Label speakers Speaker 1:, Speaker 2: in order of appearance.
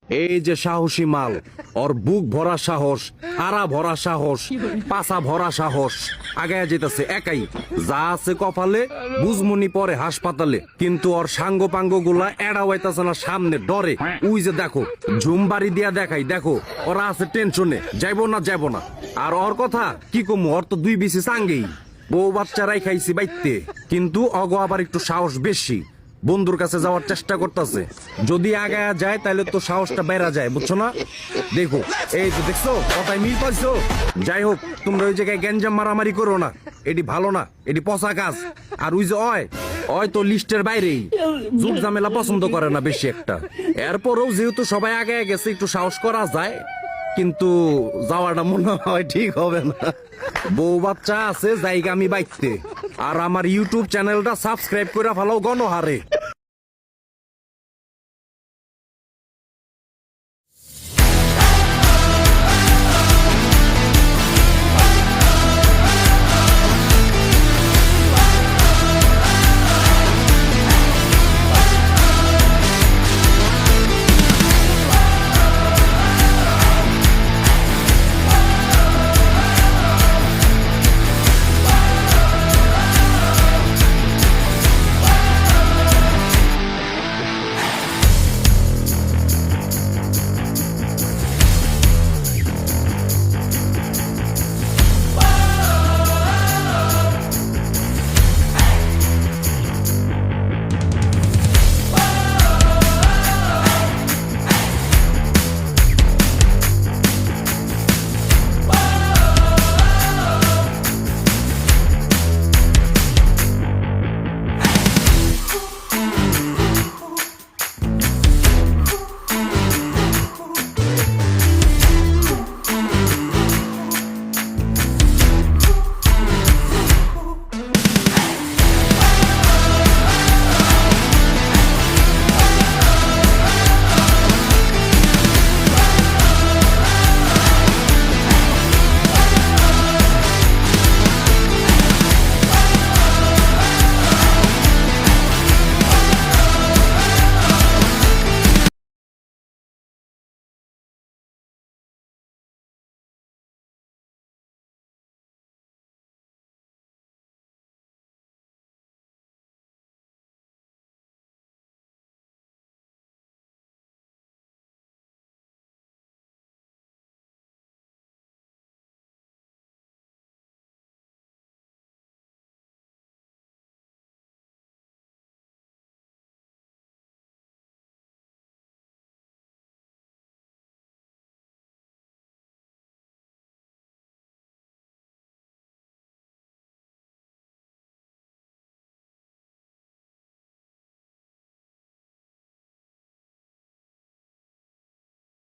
Speaker 1: এই যে সাহসী মাল, ওর বুক ভরা সাহস, আরা ভরা সাহস, পাছা ভরা সাহস, আগায় যেতেছে একাই। যা আছে কপালে বুঝমুনি পরে হাসপাতালে, কিন্তু ওর সাঙ্গ পাঙ্গ গুলা এড়া হইতাছে না সামনে ডরে। উই যে দেখো ঝুমবাড়ি দিয়া দেখাই, দেখো ওরা আছে টেনশনে, যাইবো না। আর ওর কথা কি কমু, ওর তো দুই বিসি সাঙ্গেই, বউ বাচ্চারাই খাইছি বাইতে, কিন্তু অগো আবার একটু সাহস বেশি, বন্ধুর কাছে যাওয়ার চেষ্টা করতেছে। যদি আগায়া যায় তাহলে তো সাহসটা বেড়া যায়, বুঝছো না? দেখো এই তো দেখছো, কথায় মিল পাইছো। যাই হোক, তোমরা ওই জায়গায় গ্যাঞ্জাম মারামারি করো না, এটি ভালো না, এটি পচা কাজ। আর ওই যে অয় তো লিস্টের বাইরেই, যুগ ঝামেলা পছন্দ করে না বেশি একটা। এরপরও যেহেতু সবাই আগে গেছে, একটু সাহস করা যায়, কিন্তু যাওয়াটা মনে হয় ঠিক হবে না। বউ বাচ্চা আছে, জায়গা আমি বাইতে। আর আমার ইউটিউব চ্যানেলটা সাবস্ক্রাইব করে ফেলাও গণহারে।